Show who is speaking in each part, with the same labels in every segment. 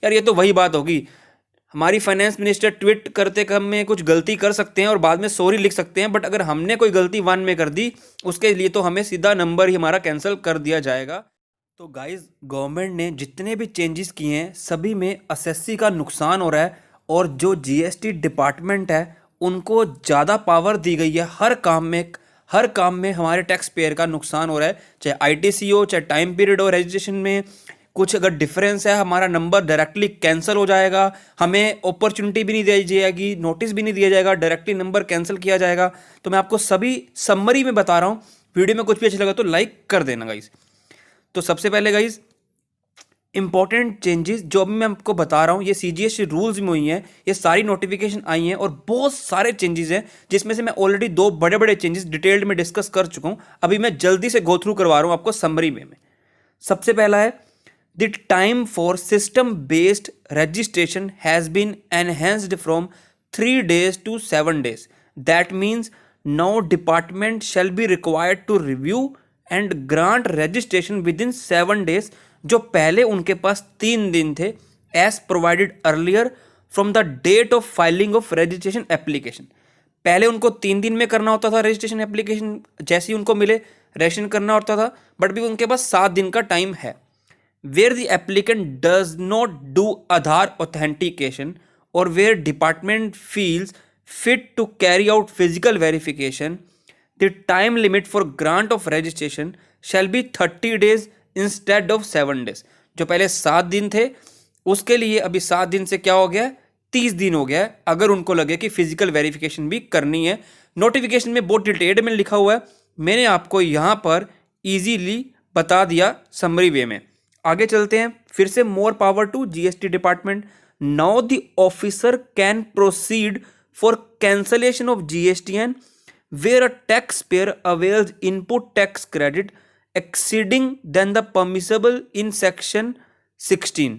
Speaker 1: यार ये तो वही बात होगी, हमारी फाइनेंस मिनिस्टर ट्वीट करते क्रम में कुछ गलती कर सकते हैं और बाद में सॉरी लिख सकते हैं, बट अगर हमने कोई गलती वन में कर दी उसके लिए तो हमें सीधा नंबर ही हमारा कैंसिल कर दिया जाएगा। तो गाइस, गवर्नमेंट ने जितने भी चेंजेस किए हैं सभी में एसएससी का नुकसान हो रहा है, और जो जीएसटी डिपार्टमेंट है उनको ज़्यादा पावर दी गई है। हर काम में हमारे टैक्स पेयर का नुकसान हो रहा है, चाहे आईटीसी हो, चाहे टाइम पीरियड हो, रजिस्ट्रेशन में कुछ अगर डिफरेंस है हमारा नंबर डायरेक्टली कैंसिल हो जाएगा, हमें अपॉर्चुनिटी भी नहीं दी जाएगी, नोटिस भी नहीं दिया जाएगा, डायरेक्टली नंबर कैंसिल किया जाएगा। तो मैं आपको सभी समरी में बता रहा हूँ, वीडियो में कुछ भी अच्छा लगा तो लाइक कर देना गाइस। तो सबसे पहले गाइस, इंपॉर्टेंट चेंजेस जो अभी मैं आपको बता रहा हूँ ये सीजीएसटी रूल्स में हुई हैं, ये सारी नोटिफिकेशन आई हैं और बहुत सारे चेंजेस हैं, जिसमें से मैं ऑलरेडी दो बड़े बड़े चेंजेस डिटेल्ड में डिस्कस कर चुका हूँ। अभी मैं जल्दी से गो थ्रू करवा रहा हूँ आपको समरी में। सबसे पहला है, the time for system based registration has been enhanced from 3 days to 7 days। That means now department shall be required to review and grant registration within 7 days। जो पहले उनके पास 3 दिन थे, as provided earlier from the date of filing of registration application. पहले उनको 3 दिन में करना होता था रजिस्ट्रेशन एप्लीकेशन, जैसे ही उनको मिले रजिस्ट्रेशन करना होता था, बट भी उनके पास 7 दिन का टाइम है। Where the applicant does not do Aadhaar authentication और where department feels fit to carry out physical verification, the time limit for grant of registration shall be 30 days instead of 7 days। जो पहले 7 दिन थे उसके लिए अभी 7 दिन से क्या हो गया, 30 दिन हो गया है, अगर उनको लगे कि फिजिकल वेरिफिकेशन भी करनी है। नोटिफिकेशन में बहुत डिटेल्ड में लिखा हुआ है, मैंने आपको यहाँ पर इजीली बता दिया समरी वे में। आगे चलते हैं, फिर से more power to GST department. Now the officer can proceed for cancellation of GSTN where a taxpayer avails input tax credit exceeding than the permissible in section 16।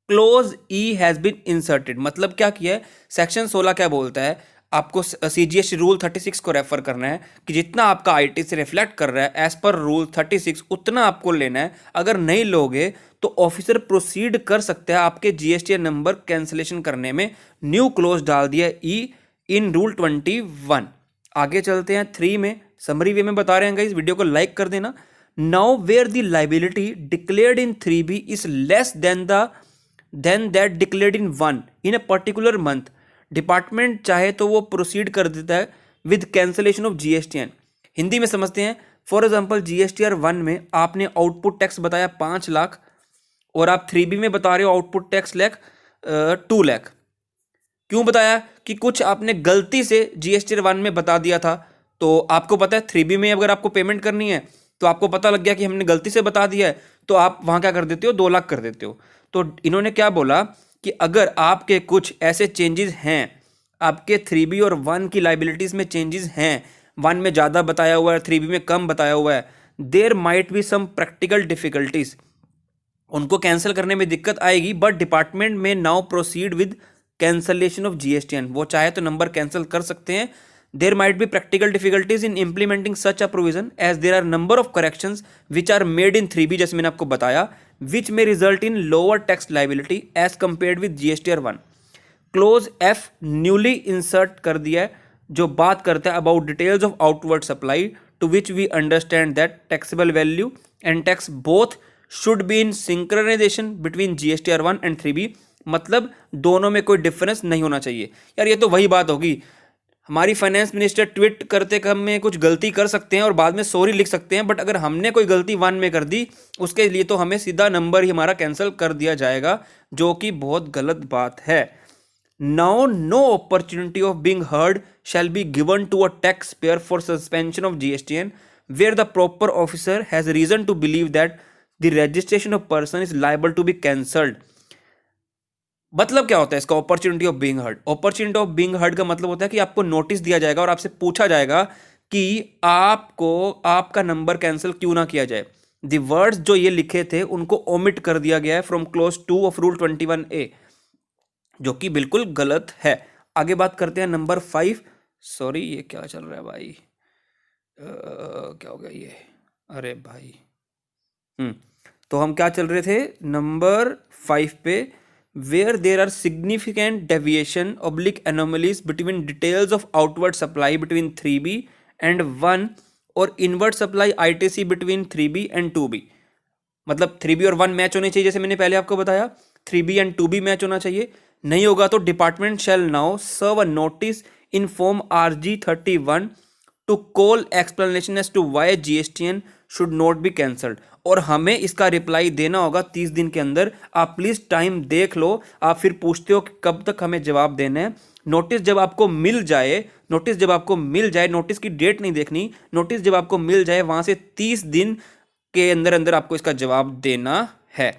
Speaker 1: Clause E has been inserted. मतलब क्या किया है, section 16 क्या बोलता है, आपको CGST rule 36 को refer करना है कि जितना आपका आईटी से रिफ्लेक्ट कर रहा है एज पर रूल 36 उतना आपको लेना है। अगर नहीं लोगे तो ऑफिसर प्रोसीड कर सकते हैं आपके जीएसटी नंबर कैंसिलेशन करने में। न्यू क्लोज डाल दिया ई इन रूल 21। आगे चलते हैं 3 में, समरी वे में बता रहे हैं गाइस, वीडियो को लाइक कर देना। Now where the liability declared in 3B is less than that declared in 1 in a particular month, department चाहे तो वो प्रोसीड कर देता है with cancellation of GSTN. Hindi में समझते हैं, फॉर एग्जांपल जीएसटीआर 1 में आपने आउटपुट टैक्स बताया 5 लाख और आप 3B में बता रहे हो आउटपुट टैक्स 2 लाख। क्यों बताया कि कुछ आपने गलती से जीएसटीआर 1 में बता दिया था, तो आपको पता है 3B में अगर आपको पेमेंट करनी है तो आपको पता लग गया कि हमने गलती से बता दिया है, तो आप वहाँ क्या कर देते हो, 2 लाख कर देते हो। तो इन्होंने क्या बोला कि अगर आपके कुछ ऐसे चेंजेस हैं, आपके 3B और 1 की लाइबिलिटीज़ में चेंजेस हैं, 1 में ज़्यादा बताया हुआ है 3B में कम बताया हुआ है, there might be some practical difficulties, उनको कैंसिल करने में दिक्कत आएगी, बट डिपार्टमेंट में now proceed with cancellation of GSTN. वो चाहे तो नंबर कैंसिल कर सकते हैं। There might be practical difficulties in implementing such a provision as there are number of corrections which are made in 3B, जैसे मैंने आपको बताया, विच में result in lower tax liability as compared with GSTR 1। Close F newly insert कर दिया है, जो बात करता है about details of outward supply to which we understand that taxable value and tax both should be in synchronization between GSTR 1 and 3B। मतलब दोनों में कोई डिफरेंस नहीं होना चाहिए। यार ये तो वही बात होगी, हमारी फाइनेंस मिनिस्टर ट्वीट करते क्रम में कुछ गलती कर सकते हैं और बाद में सॉरी लिख सकते हैं, बट अगर हमने कोई गलती 1 में कर दी उसके लिए तो हमें सीधा नंबर ही हमारा कैंसिल कर दिया जाएगा, जो कि बहुत गलत बात है। Now no opportunity of being heard shall be given to a tax payer for suspension of GSTN where the proper officer has reason to believe that the registration of person is liable to be cancelled. मतलब क्या होता है इसका, opportunity of being heard? Opportunity of being heard का मतलब होता है कि आपको नोटिस दिया जाएगा और आपसे पूछा जाएगा कि आपको आपका नंबर कैंसिल क्यों ना किया जाए। द वर्ड्स जो ये लिखे थे उनको ओमिट कर दिया गया है from close 2 of rule 21A, जो कि बिल्कुल गलत है। आगे बात करते हैं नंबर 5। सॉरी ये क्या चल रहा है भाई, क्या हो गया ये, अरे भाई तो हम क्या चल रहे थे नंबर 5 पे, where there are significant deviation oblique anomalies between details of outward supply between 3B and 1 और inward supply ITC between 3B and 2B। मतलब 3B और 1 मैच होने चाहिए, जैसे मैंने पहले आपको बताया 3B एंड 2B मैच होना चाहिए। नहीं होगा तो department shall now serve a notice in form RG31 to call explanation as to why GSTN should not be cancelled. और हमें इसका रिप्लाई देना होगा 30 दिन के अंदर। आप प्लीज टाइम देख लो, आप फिर पूछते हो कि कब तक हमें जवाब देना है। नोटिस जब आपको मिल जाए, नोटिस की डेट नहीं देखनी, नोटिस जब आपको मिल जाए वहां से 30 दिन के अंदर अंदर आपको इसका जवाब देना है।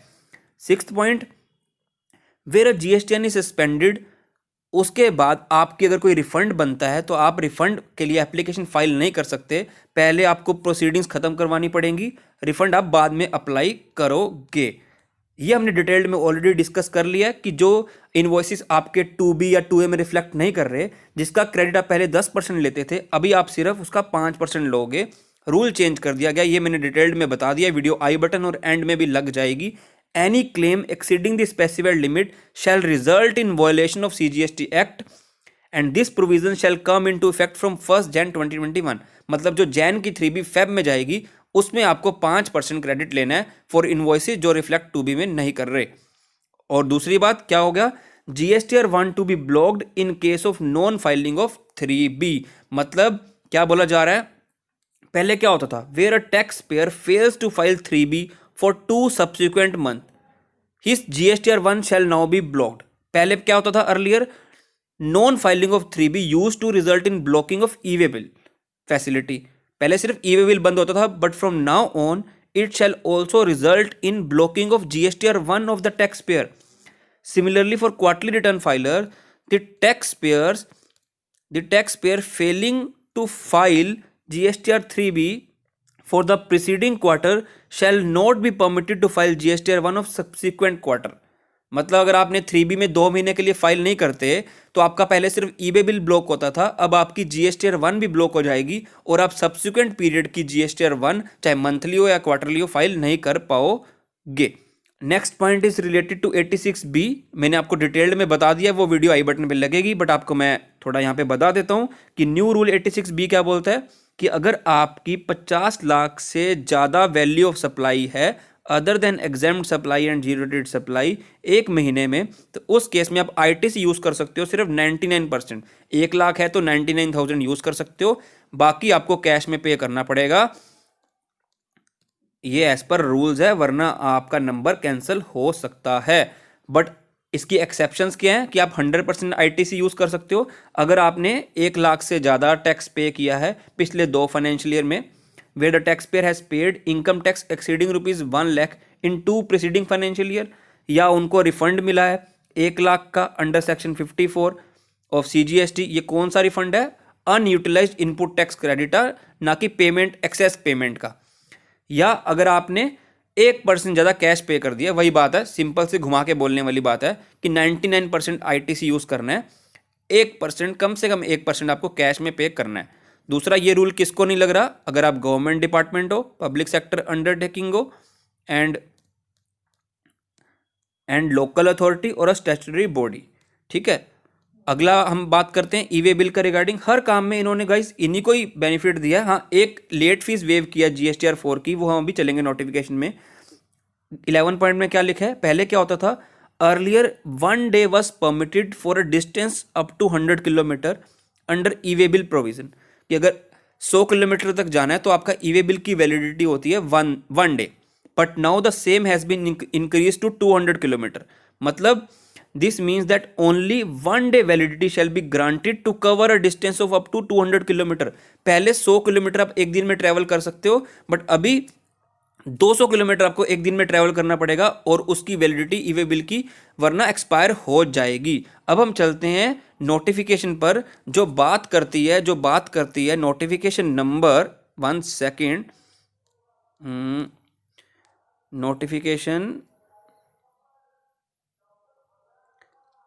Speaker 1: 6th point, where GSTN is suspended, उसके बाद आपकी अगर कोई रिफंड बनता है तो आप रिफंड के लिए एप्लीकेशन फाइल नहीं कर सकते, पहले आपको प्रोसीडिंग्स खत्म करवानी पड़ेंगी, रिफंड आप बाद में अप्लाई करोगे। ये हमने डिटेल्ड में ऑलरेडी डिस्कस कर लिया कि जो इनवॉइसेस आपके 2B या 2A में रिफ्लेक्ट नहीं कर रहे, जिसका क्रेडिट आप पहले 10% लेते थे, अभी आप सिर्फ उसका 5% लोगे। रूल चेंज कर दिया गया, ये मैंने डिटेल्ड में बता दिया, वीडियो आई बटन और एंड में भी लग जाएगी। Any claim exceeding the specified limit shall result in violation of CGST Act and this provision shall come into effect from 1st Jan 2021। मतलब जो जैन की 3B फेब में जाएगी उसमें आपको 5% क्रेडिट लेना है फॉर इनवॉइसेस जो रिफ्लेक्ट 2B में नहीं कर रहे। और दूसरी बात क्या हो गया, GSTR 1 to be blocked in case of non filing of 3B। मतलब क्या बोला जा रहा है, पहले क्या होता था, where a taxpayer fails to file 3B for 2 subsequent month, his GSTR 1 shall now be blocked। पहले क्या होता था, earlier non filing of 3B used to result in blocking of e way bill facility. पहले सिर्फ e way bill बंद होता था, but from now on it shall also result in blocking of GSTR 1 of the tax payer. Similarly for quarterly return filer, the tax payer failing to file GSTR 3B for the preceding quarter shall not be permitted to file GSTR 1 of subsequent quarter। मतलब अगर आपने 3B में 2 महीने के लिए file नहीं करते तो आपका पहले सिर्फ ई-वे बिल ब्लॉक होता था, अब आपकी GSTR 1 भी ब्लॉक हो जाएगी और आप सब्सिक्वेंट पीरियड की GSTR 1 चाहे मंथली हो या क्वार्टरली हो फाइल नहीं कर पाओगे। Next point is related to 86B। मैंने आपको डिटेल्ड में बता दिया, वो वीडियो आई बटन पे लगेगी, बट आपको मैं थोड़ा यहाँ पे बता देता हूँ कि न्यू रूल 86B क्या बोलता है कि अगर आपकी 50 लाख से ज़्यादा वैल्यू ऑफ सप्लाई है other than exempted supply and zero rated supply एक महीने में, तो उस केस में आप ITC यूज़ कर सकते हो सिर्फ 99%। 1 लाख है तो 99,000 यूज़ कर सकते हो, बाकी आपको कैश में पे करना पड़ेगा। ये एज पर रूल्स है, वरना आपका नंबर कैंसिल हो सकता है। बट इसकी एक्सेप्शंस क्या हैं कि आप 100% ITC यूज़ कर सकते हो अगर आपने 1 लाख से ज़्यादा टैक्स पे किया है पिछले 2 फाइनेंशियल ईयर में, where the tax payer has paid income tax exceeding ₹1 lakh in 2 preceding financial year, या उनको रिफंड मिला है 1 लाख का अंडर सेक्शन 54 ऑफ CGST। ये कौन सा रिफंड है, अनयूटिलाइज्ड इनपुट टैक्स क्रेडिट, ना कि पेमेंट एक्सेस पेमेंट का। या अगर आपने 1% ज़्यादा कैश पे कर दिया, वही बात है, सिंपल से घुमा के बोलने वाली बात है कि 99% ITC यूज़ करना है, 1% कम से कम 1% आपको कैश में पे करना है। दूसरा, ये रूल किसको नहीं लग रहा, अगर आप गवर्नमेंट डिपार्टमेंट हो, पब्लिक सेक्टर अंडरटेकिंग हो एंड लोकल अथॉरिटी और अ स्टैट्यूटरी बॉडी। ठीक है, अगला हम बात करते हैं ई-वे बिल का रिगार्डिंग। हर काम में इन्होंने गाइस इन्हीं को ही बेनिफिट दिया है। हाँ, एक लेट फीस वेव किया GSTR 4 की, वो हम अभी चलेंगे नोटिफिकेशन में। 11 पॉइंट में क्या लिखा है, पहले क्या होता था, earlier 1 day was permitted for a distance up to 100 kilometre under e way bill provision, कि अगर 100 किलोमीटर तक जाना है तो आपका ई-वे बिल की वैलिडिटी होती है one day, but now the same has been increase to 200 kilometre. मतलब this means that only 1 day validity shall be granted to cover a distance of up to 200 kilometre. पहले 100 kilometre आप एक दिन में travel कर सकते हो, बट अभी 200 किलोमीटर आपको एक दिन में ट्रैवल करना पड़ेगा और उसकी वैलिडिटी ई-वे बिल की, वरना एक्सपायर हो जाएगी। अब हम चलते हैं नोटिफिकेशन पर, जो बात करती है notification number, 1 second,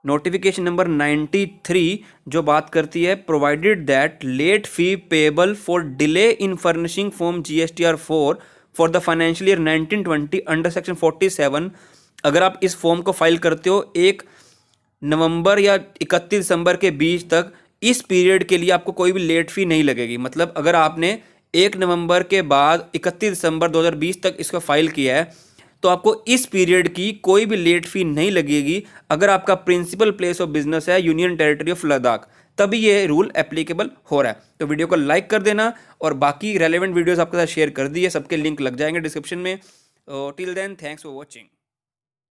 Speaker 1: notification number 93 जो बात करती है, provided that late fee payable for delay in furnishing form GSTR 4 for the financial year 1920 under section 47, अगर आप इस फॉर्म को फाइल करते हो 1 नवंबर या 31 दिसंबर के बीच तक, इस पीरियड के लिए आपको कोई भी लेट फी नहीं लगेगी। मतलब अगर आपने 1 नवंबर के बाद 31 दिसंबर 2020 तक इसको फाइल किया है तो आपको इस पीरियड की कोई भी लेट फी नहीं लगेगी। अगर आपका प्रिंसिपल प्लेस ऑफ बिजनेस है यूनियन टेरिटरी ऑफ लद्दाख, तभी ये रूल एप्लीकेबल हो रहा है। तो वीडियो को लाइक कर देना और बाकी रेलेवेंट वीडियोस आपके साथ शेयर कर दी है, सबके लिंक लग जाएंगे डिस्क्रिप्शन में। Till then, thanks for watching.